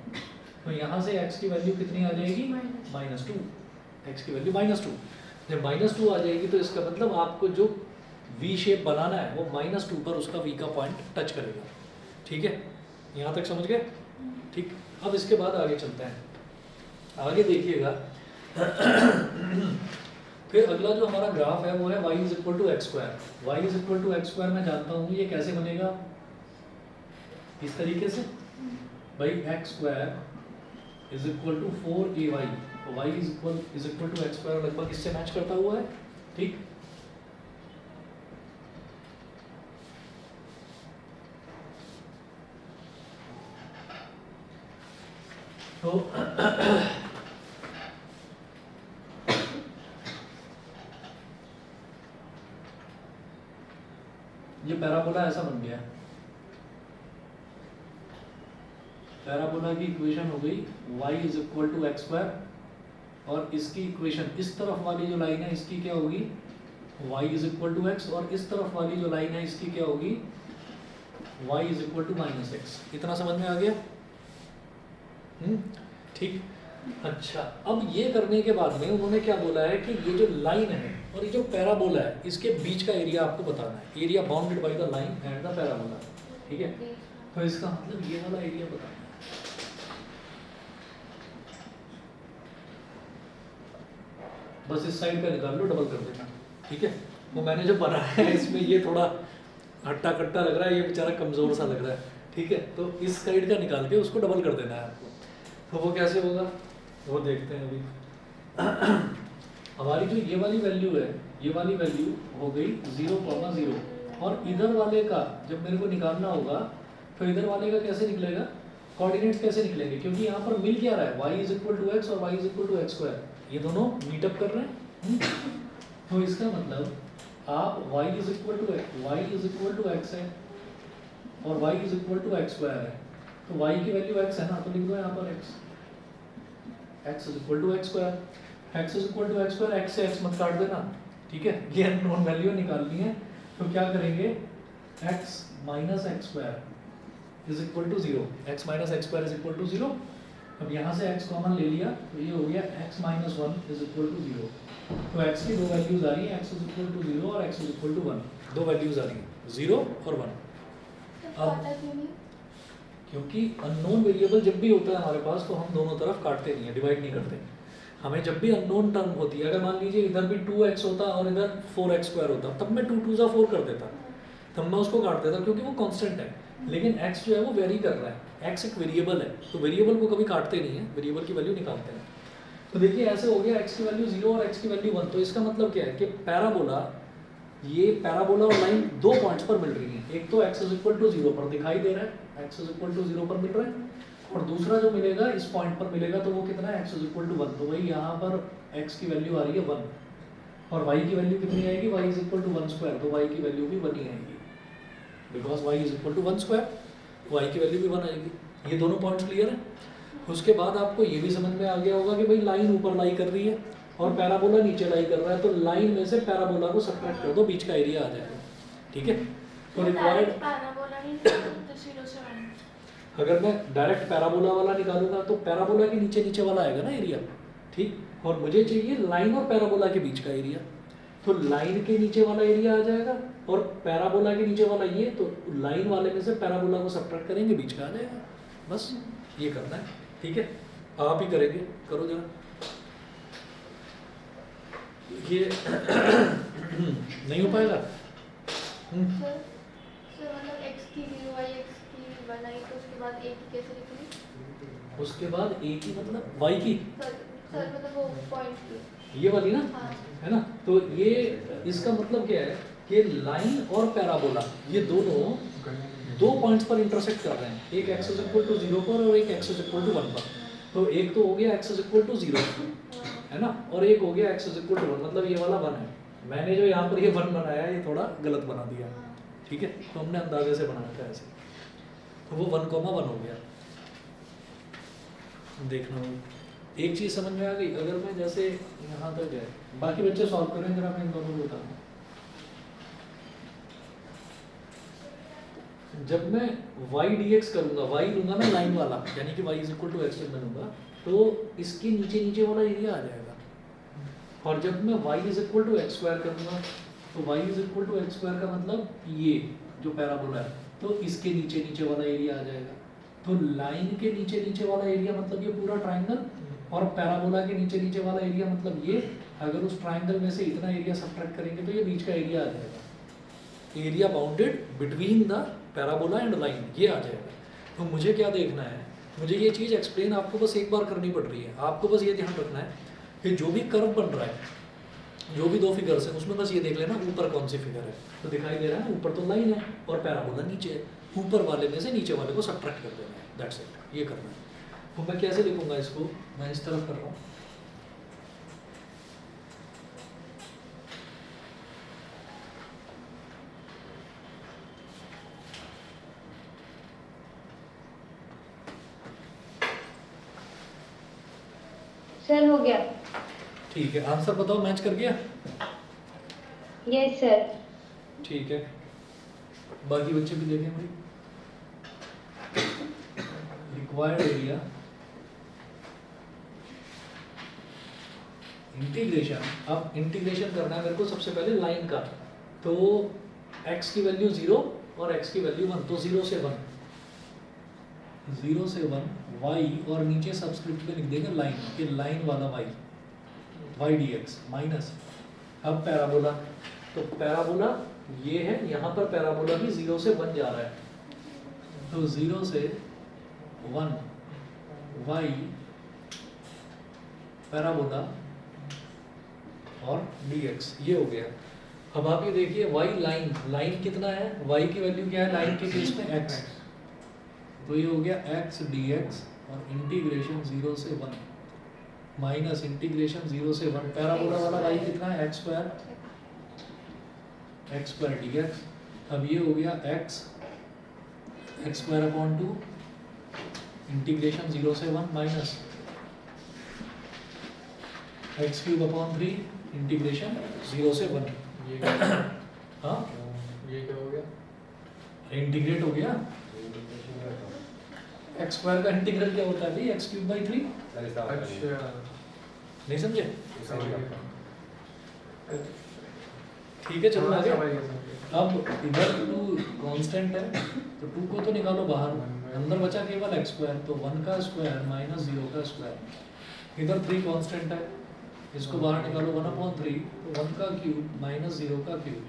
तो यहाँ से x की वैल्यू कितनी आ जाएगी -2, x की वैल्यू -2। जब -2 आ जाएगी तो इसका मतलब आपको जो v शेप बनाना है वो -2 पर उसका v का पॉइंट टच करेगा, ठीक है। यहाँ तक समझ गए, ठीक। अब इसके बाद आगे चलते हैं, आगे देखिएगा। फिर अगला जो हमारा ग्राफ है वो है y = x²। y = x² मैं जानता हूँ ये कैसे बनेगा, इस तरीके से भाई x² = 4ay, y = x² लगभग इससे मैच करता हुआ है, ठीक। तो ये पैराबोला ऐसा बन गया, पैराबोला की इक्वेशन हो गई y = x² और इसकी इक्वेशन इस तरफ वाली जो लाइन है इसकी क्या होगी y = x और इस तरफ वाली जो लाइन है इसकी क्या होगी y = -x। इतना समझ में आ गया, ठीक। अच्छा, अब ये करने के बाद में उन्होंने क्या बोला है कि ये जो लाइन है और ये जो पैराबोला है इसके बीच का एरिया आपको बताना है, area bounded by the line and the parabola, ठीक है। तो इसका मतलब ये वाला एरिया बताना है। बस इस साइड का निकाल लो, डबल कर देना, ठीक है। वो मैंने जो बनाया है इसमें ये थोड़ा हट्टा कट्टा लग रहा है, ये बेचारा कमज़ोर सा लग रहा है, ठीक है। तो इस साइड का निकाल के उसको डबल कर देना है आपको। तो वो कैसे होगा वो देखते हैं अभी। हमारी जो ये वाली वैल्यू है, ये वाली वैल्यू हो गई 0,0 और इधर वाले का जब मेरे को निकालना होगा तो इधर वाले का कैसे निकलेगा, कोऑर्डिनेट्स कैसे निकलेंगे, क्योंकि यहाँ पर मिल क्या रहा है y = x और y = x², ये दोनों मीटअप कर रहे हैं। तो इसका मतलब आप y = x है और y = x² है, तो y की वैल्यू x है ना, तो लिख दो यहाँ पर x = x², x से x मत काट देना, ठीक है। ये अननोन वैल्यू निकालनी है, तो क्या करेंगे x - x² = 0, x - x² = 0। अब यहाँ से x कॉमन ले लिया तो ये हो गया x - 1 = 0। तो x की दो वैल्यूज आ रही हैं, x = 0 और x = 1, दो वैल्यूज आ रही हैं 0 और 1। अब क्योंकि अननोन वेरिएबल जब भी होता है हमारे पास तो हम दोनों तरफ काटते नहीं है, डिवाइड नहीं करते। हमें जब भी अननोन टर्म होती है, अगर मान लीजिए इधर भी 2x होता और इधर 4x² होता, तब मैं 2 2 जा 4 कर देता, तब मैं उसको काट देता क्योंकि वो कांस्टेंट है। लेकिन x जो है वो वेरी कर रहा है, x एक वेरिएबल है, तो वेरिएबल को कभी काटते नहीं है, वेरिएबल की वैल्यू निकालते हैं। तो देखिए ऐसे हो गया x की वैल्यू 0 और x की वैल्यू 1। तो इसका मतलब क्या है कि पैराबोला, ये पैराबोला और लाइन दो पॉइंट्स पर मिल रही है। एक तो x इज इक्वल टू 0 पर दिखाई दे रहा है, x इज इक्वल टू 0 पर मिल रहा है, और दूसरा जो मिलेगा इस पॉइंट पर मिलेगा, तो वो कितना है, x इज इक्वल टू 1। तो वही यहाँ पर x की वैल्यू आ रही है 1, और y की वैल्यू कितनी आएगी, y is equal to 1 square, तो y की वैल्यू भी 1 ही आएगी, because y is equal to 1 square, y की वैल्यू भी 1 आएगी। ये दोनों पॉइंट्स क्लियर है। उसके बाद आपको ये भी समझ में आ गया होगा कि भाई लाइन ऊपर लाई कर रही है और पैराबोला नीचे लाई कर रहा है, तो लाइन में से पैराबोला को सब्ट्रैक्ट कर दो, बीच का एरिया आ जाएगा। ठीक है, तो रिक्वायर्ड, पैराबोला नहीं तो 0 से 1। अगर मैं डायरेक्ट पैराबोला वाला निकालूंगा तो पैराबोला के नीचे नीचे वाला आएगा ना एरिया, ठीक, और मुझे चाहिए लाइन और पैराबोला के बीच का एरिया, तो लाइन के नीचे वाला एरिया आ जाएगा और पैराबोला के नीचे वाला ये, तो लाइन वाले में से पैराबोला को सब्ट्रैक्ट करेंगे, बीच का आ जाएगा। बस ये करना है। ठीक है, आप ही करेंगे, करो जरा ये नहीं हो पाएगा। सर मतलब x की 0 y x की 1 आई, तो उसके बाद a की कैसे लिखनी? उसके बाद a की मतलब y की, सर मतलब वो पॉइंट की, ये वाली ना, हाँ है ना, तो ये इसका मतलब क्या है कि लाइन और पैराबोला ये दोनों दो पॉइंट्स पर इंटरसेक्ट कर रहे हैं, एक x इज इक्वल टू 0 पर और एक x इज इक्वल टू 1 पर। तो एक तो हो गया x इज इक्वल टू 0, है ना, और एक हो गया x इज इक्वल टू 1, मतलब ये वाला 1 है। मैंने जो यहाँ पर ये 1 बनाया है ये थोड़ा गलत बना दिया, ठीक है, तो हमने अंदाजे से बनाया था ऐसे, तो वो 1, 1 हो गया। देखना एक चीज़ समझ में आ गई। अगर मैं जैसे यहाँ तक है, बाकी बच्चे सॉल्व करें जरा, मैं इन दोनों को बताऊँ। जब मैं y dx करूँगा, y लूँगा ना लाइन वाला, यानी कि y is equal to x जब मैं लूँगा, तो इसके नीचे नीचे वाला एरिया आ जाएगा, और जब मैं y is equal to x square करूँगा, तो y is equal to x square का मतलब ये जो पैराबोला है, तो इसके नीचे नीचे वाला एरिया आ जाएगा। तो लाइन के नीचे नीचे वाला एरिया मतलब ये पूरा ट्राइंगल, और पैराबोला के नीचे नीचे वाला एरिया मतलब ये, अगर उस ट्राइंगल में से इतना एरिया सब्ट्रैक्ट करेंगे तो ये बीच का एरिया आ जाएगा, area bounded between the parabola and line, ये आ जाएगा। तो मुझे क्या देखना है, मुझे ये चीज़ एक्सप्लेन आपको बस एक बार करनी पड़ रही है। आपको बस ये ध्यान रखना है कि जो भी कर्व बन रहा है, जो भी दो फिगर्स हैं, उसमें बस ये देख लेना ऊपर कौन सी फिगर है, तो दिखाई दे रहा है ऊपर तो लाइन है और पैराबोला नीचे है, ऊपर वाले में से नीचे वाले को सब्ट्रैक्ट कर देना है, दैट्स इट, ये करना है। तो मैं कैसे लिखूंगा इसको, मैं इस तरफ कर रहा हूँ, सर हो गया। ठीक है, आंसर बताओ, मैच कर गया? Yes sir. ठीक है, बाकी बच्चे भी देखें भाई। रिक्वायर्ड एरिया इंटीग्रेशन, अब इंटीग्रेशन करना है मेरे को सबसे पहले लाइन का, तो x की वैल्यू 0 और x की वैल्यू 1, तो 0 से 1, 0 से 1 y, और नीचे सब्सक्रिप्ट में लिख देंगे लाइन, कि लाइन वाला y dx माइनस, अब पैराबोला, तो पैराबोला ये है, यहाँ पर पैराबोला भी 0 से 1 जा रहा है, तो 0 से 1 y पैराबोला और dx, ये हो गया। अब आप ये देखिए y लाइन, लाइन कितना है, y की वैल्यू क्या है लाइन के केस में x, तो ये हो गया x dx और इंटीग्रेशन 0 से 1 माइनस इंटीग्रेशन 0 से 1, पैराबोला वाला y कितना है x स्क्वायर dx। अब ये हो गया x स्क्वायर अपॉन 2 इंटीग्रेशन 0 से 1 minus x cube upon 3 integration 0 से 1। ये क्या हाँ, ये क्या हो गया? इंटीग्रेट हो गया, x स्क्वायर का इंटीग्रल क्या होता है भाई, x क्यूब बाई 3, अच्छा नहीं समझे? ठीक है, चलो थोड़ा आगे। समझ गया, समझ गया। अब इधर 2 कांस्टेंट है, तो 2 को तो निकालो बाहर, अंदर बचा केवल एक्स स्क्वायर, तो 1 का स्क्वायर माइनस 0 का स्क्वायर। इधर 3 कांस्टेंट है, इसको बाहर निकालो 1/3, तो 1 का क्यूब माइनस 0 का क्यूब,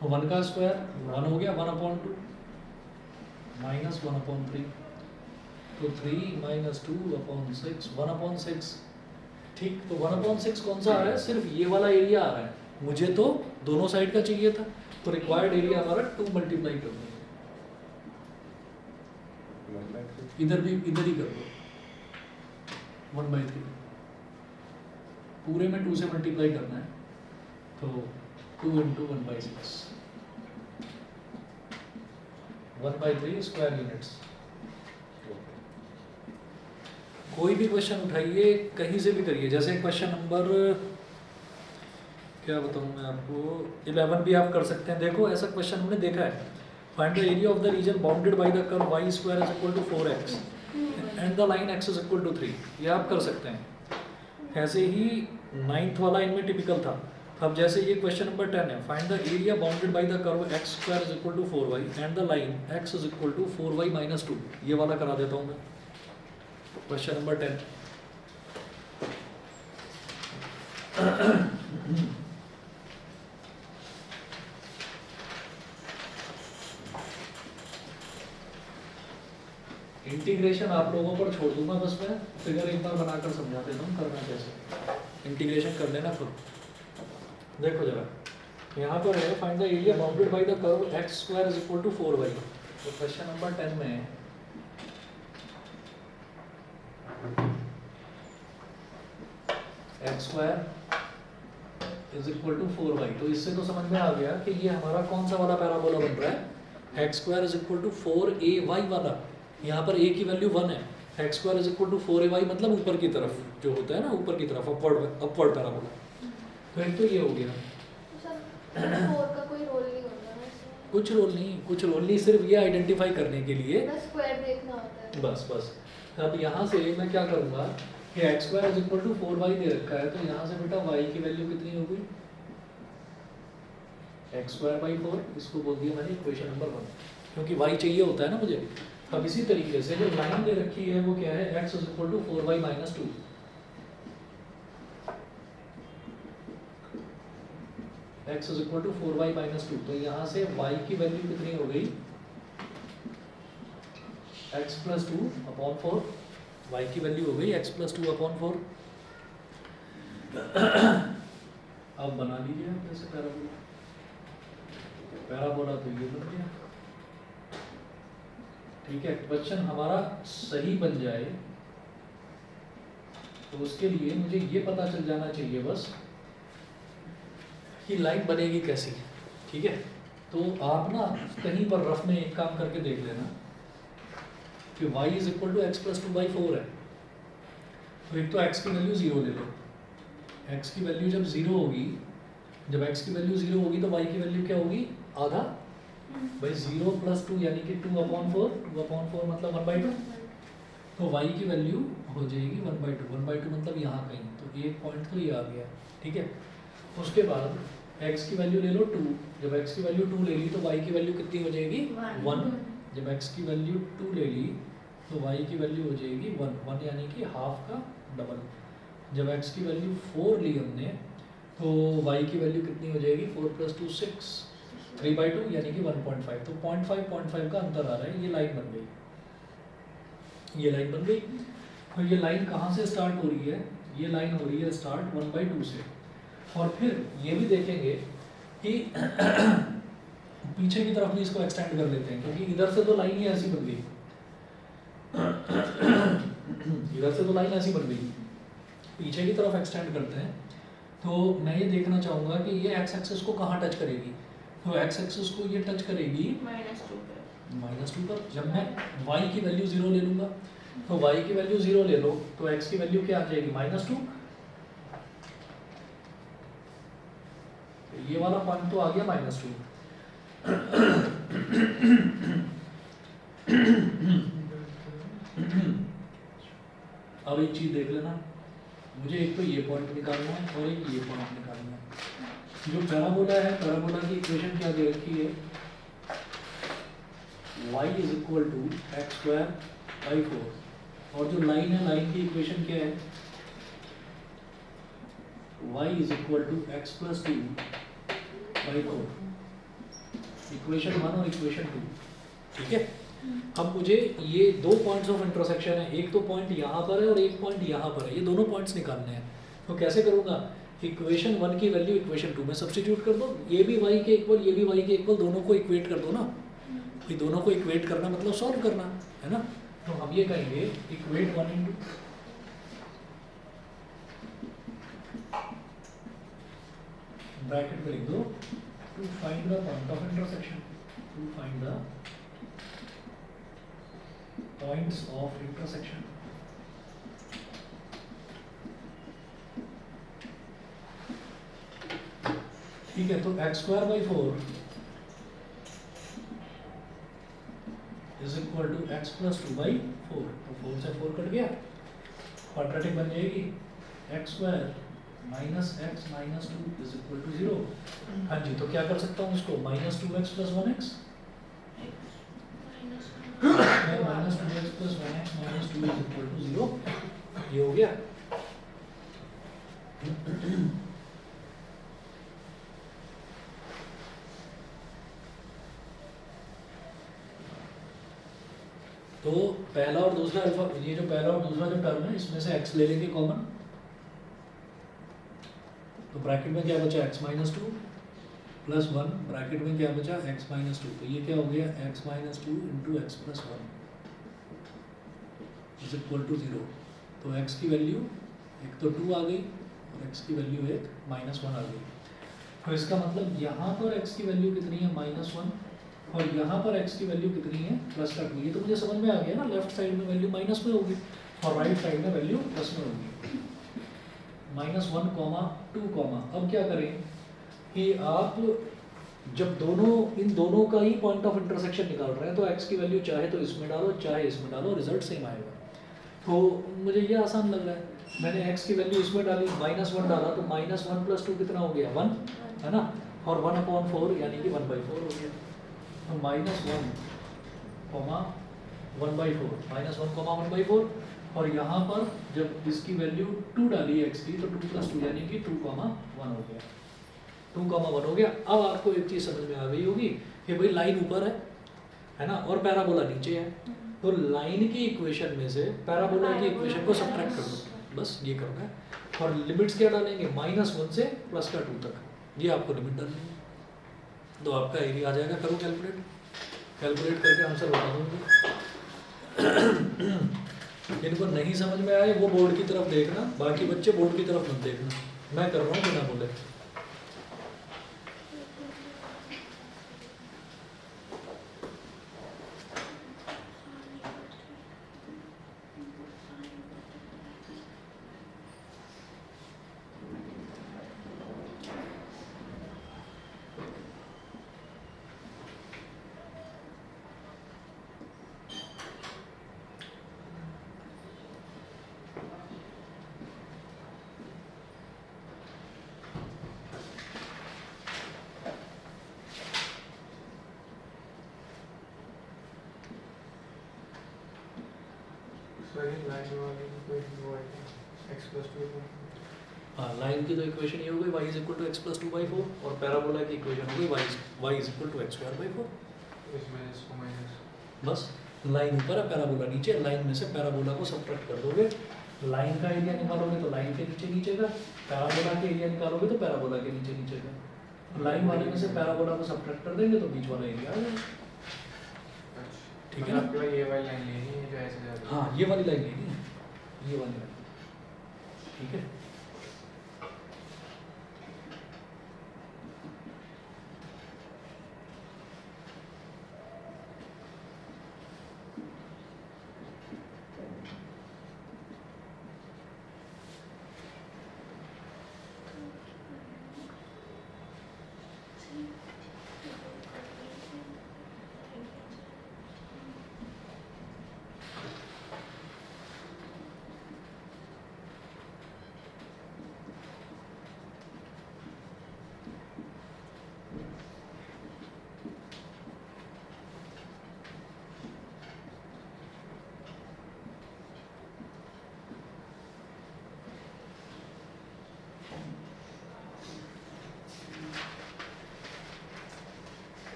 तो 1 का स्क्वायर 1 हो गया, 1/2 माइनस 1/3, तो 3 माइनस 2/6 1/6। ठीक, तो 1/6 कौन सा आ रहा है? सिर्फ ये वाला एरिया आ रहा है, मुझे तो दोनों साइड का चाहिए था, तो रिक्वायर्ड एरिया हमारा 2 मल्टीप्लाई कर दो, 1/3 इधर ही कर दो 1/3, पूरे में 2 से मल्टीप्लाई करना है, तो 2 × 1/6 1/3 स्क्वायर यूनिट्स। कोई भी क्वेश्चन उठाइए, कहीं से भी करिए, जैसे क्वेश्चन नंबर क्या बताऊं मैं आपको, 11 भी आप कर सकते हैं। देखो ऐसा क्वेश्चन हमने देखा है, find the area of the region bounded by the curve y square is equal to 4x and the line x is equal to 3, ये आप कर सकते हैं। ऐसे ही 9th वाला इनमें टिपिकल था। अब जैसे ये क्वेश्चन नंबर 10 है, find the area bounded by the curve x square is equal to 4y and the line x is equal to 4y minus 2, ये वाला करा देता हूँ मैं। क्वेश्चन नंबर 10, इंटीग्रेशन आप लोगों पर छोड़ दूंगा, बस मैं फिगर एक बार बनाकर समझा देता हूँ करना कैसे। इंटीग्रेशन कर लेना खुद। देखो जरा, यहाँ पर है find the area bounded by the curve x square is equal to 4y, तो क्वेश्चन नंबर 10 में x square is equal to 4y, तो इससे तो समझ में आ गया कि ये हमारा कौन सा वाला पैराबोला बन रहा है, x square is equal to 4ay वाला। यहाँ पर a की वैल्यू 1 है, x square is equal to 4ay मतलब ऊपर की तरफ जो होता है ना, ऊपर की तरफ अपवर्ड पैराबोला। तो एक तो ये हो गया। सर 4 का कोई रोल नहीं होता ना इसमें? कुछ रोल नहीं, सिर्फ ये आइडेंटिफाई करने के लिए बस स्क्वायर देखना होता है। बस। अब यहाँ से मैं क्या करूँगा कि x square is equal to 4y दे रखा है, तो यहाँ से बेटा y की वैल्यू कितनी हो गई, x स्क्वायर बाई 4, इसको बोल दिया मैंने इक्वेशन नंबर 1, क्योंकि y चाहिए होता है ना मुझे। अब इसी तरीके से जो लाइन दे रखी है वो क्या है, x is equal to 4y minus 2, x is equal to 4y minus 2, तो यहाँ से y की वैल्यू कितनी हो गई, x प्लस 2/4, y की वैल्यू हो गई x प्लस 2/4। अब बना लीजिए आप जैसे पैराबोला तो ये बन गया। ठीक है, क्वेश्चन हमारा सही बन जाए तो उसके लिए मुझे ये पता चल जाना चाहिए बस कि लाइन बनेगी कैसी। ठीक है, तो आप ना कहीं पर रफ में एक काम करके देख लेना कि y is equal to x plus 2/4 है, तो एक तो x की वैल्यू 0 ले लो, x की वैल्यू जब 0 होगी, जब x की वैल्यू 0 होगी तो y की वैल्यू क्या होगी, आधा भाई 0 प्लस 2 यानी कि 2/4, 2/4 मतलब 1/2, तो y की वैल्यू हो जाएगी 1/2, 1/2 मतलब यहाँ कहीं, तो एक पॉइंट तो ये आ गया। ठीक है, उसके बाद x की वैल्यू ले लो 2, जब x की वैल्यू 2 ले ली तो y की वैल्यू कितनी हो जाएगी 1, जब x की वैल्यू 2 ले ली तो y की वैल्यू हो जाएगी 1 यानी कि हाफ का डबल। जब x की वैल्यू 4 ली हमने तो y की वैल्यू कितनी हो जाएगी, 4 + 2 6, 3/2 यानी कि 1.5, तो 0.5 का अंतर आ रहा है। ये लाइन बन गई, ये लाइन बन गई। तो ये लाइन कहाँ से स्टार्ट हो रही है, ये लाइन हो रही है स्टार्ट 1/2 से, और फिर ये भी देखेंगे कि पीछे की तरफ भी इसको एक्सटेंड कर लेते हैं, क्योंकि इधर से तो लाइन ही ऐसी बन गई, इधर से तो लाइन ऐसी बन गई, पीछे की तरफ एक्सटेंड करते हैं। तो मैं ये देखना चाहूँगा कि ये x एक्सिस को कहाँ टच करेगी, तो x एक्सिस को ये टच करेगी -2 पर। -2 पर। जब मैं y की वैल्यू 0 ले लूँगा तो y की वैल्यू 0 ले लो तो x की वैल्यू क्या आ जाएगी, -2। ये वाला पॉइंट तो आ गया -2। अब एक चीज देख लेना, मुझे एक तो ये पॉइंट निकालना है और एक ये पॉइंट निकालना है। जो पैराबोला है, पैराबोला की इक्वेशन क्या दे रखी है, y is equal to x square by 4, और जो लाइन है लाइन की इक्वेशन क्या है, y is equal to x plus 2 by 4, equation 1 और इक्वेशन 2, ठीक है। अब मुझे ये दो पॉइंट्स ऑफ इंटरसेक्शन है, एक तो पॉइंट यहाँ पर है और एक पॉइंट यहाँ पर है, ये दोनों पॉइंट्स निकालने हैं। तो कैसे करूँगा, इक्वेशन 1 की वैल्यू इक्वेशन 2 में सब्स्टिट्यूट कर दो, ये भी y के इक्वल ये भी y के इक्वल, दोनों को इक्वेट कर दो ना। ये दोनों को इक्वेट करना मतलब सॉल्व करना है ना। तो हम ये कहेंगे इक्वेट 1 इंटू ब्रैकेट में लिख दो to find the point of intersection, to find the points of intersection. ठीक है, तो x square by 4 is equal to x plus 2 by 4, तो 4 से 4 कट गया, क्वाड्रेटिक बन जाएगी x square minus x minus 2 is equal to 0। हाँ जी, तो क्या कर सकता हूँ इसको, minus 2x plus 1x, minus 2x plus 1x minus 2 is equal to 0, ये हो गया। तो पहला और दूसरा अल्फा, ये जो पहला और दूसरा जो टर्म है इसमें से x ले लेंगे कॉमन, तो ब्रैकेट में क्या बचा x माइनस 2 प्लस 1, ब्रैकेट में क्या बचा x माइनस 2, तो ये क्या हो गया x minus 2 into x plus 1 is equal to 0। तो x की वैल्यू एक तो 2 आ गई और x की वैल्यू एक माइनस 1 आ गई। तो इसका मतलब यहाँ पर x की वैल्यू कितनी है -1 और यहाँ पर x की वैल्यू कितनी है +2। ये तो मुझे समझ में आ गया ना, लेफ्ट साइड में वैल्यू माइनस में होगी और राइट साइड में वैल्यू प्लस में होगी। -1, 2, अब क्या करें कि आप जब इन दोनों का ही पॉइंट ऑफ इंटरसेक्शन निकाल रहे हैं तो x की वैल्यू चाहे तो इसमें डालो चाहे इसमें डालो, रिजल्ट सेम आएगा। तो मुझे ये आसान लग रहा है, मैंने x की वैल्यू इसमें डाली, -1 डाला तो -1 + 2 कितना हो गया 1, है ना, और 1/4 यानी कि 1/4 हो गया। तो -1, 1/4 और यहाँ पर जब इसकी वैल्यू 2 डाली x की तो 2 + 2 यानी कि 2,1 हो गया, 2,1 हो गया। अब आपको एक चीज़ समझ में आ गई होगी कि भाई लाइन ऊपर है ना, और पैराबोला नीचे है, तो लाइन की इक्वेशन में से पैराबोला की इक्वेशन को सब्ट्रैक्ट कर दो, बस ये करना है। और लिमिट्स क्या डालेंगे, -1 से +2 तक, ये आपको लिमिट डालनी है। तो आपका एरिया आ जाएगा, करो कैलकुलेट करके आंसर बता दूँगी। इनको नहीं समझ में आए वो बोर्ड की तरफ देखना, बाकी बच्चे बोर्ड की तरफ मत देखना, मैं कर रहा हूँ बिना बोले। हाँ, लाइन की तो इक्वेशन ये हो गई y = x + 2/4 और पैराबोला की इक्वेशन हो गई y = x²/4। बस लाइन ऊपर है पैराबोला नीचे, लाइन में से पैराबोला को सब्ट्रैक्ट कर दोगे, लाइन का एरिया निकालोगे तो लाइन के नीचे का, पैराबोला के एरिया निकालोगे तो पैराबोला के नीचे का। लाइन वाले में से पैराबोला को सब्ट्रैक्ट कर देंगे तो बीच वाला एरिया आ जाएगा, ठीक है ना। ये वाली लाइन लेनी है जो ऐसे जा रही है। हाँ, ये वाली लाइन लेनी है, ये वाली लाइन, ठीक है।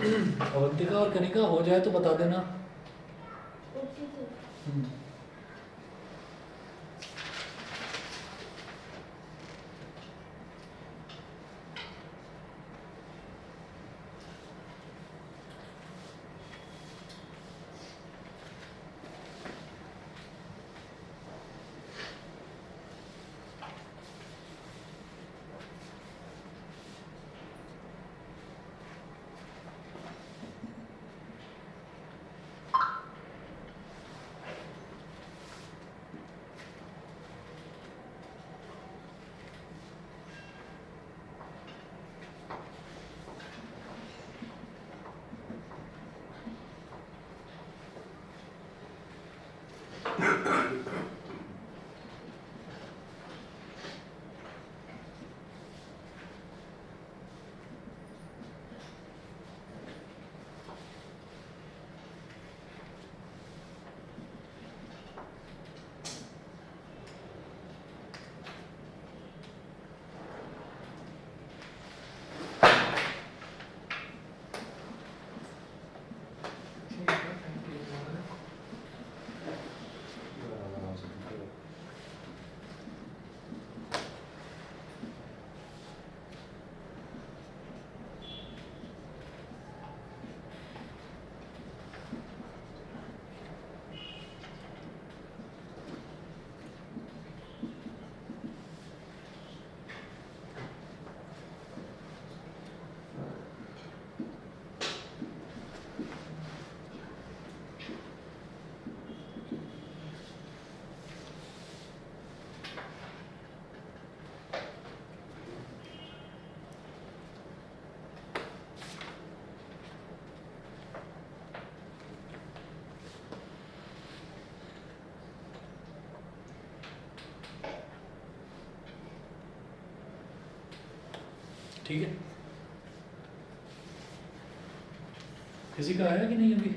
अवंतिका और कनिका हो जाए तो बता देना। Okay sir. हम्म। ठीक है, thank you. ठीक है, किसी का आया कि नहीं अभी?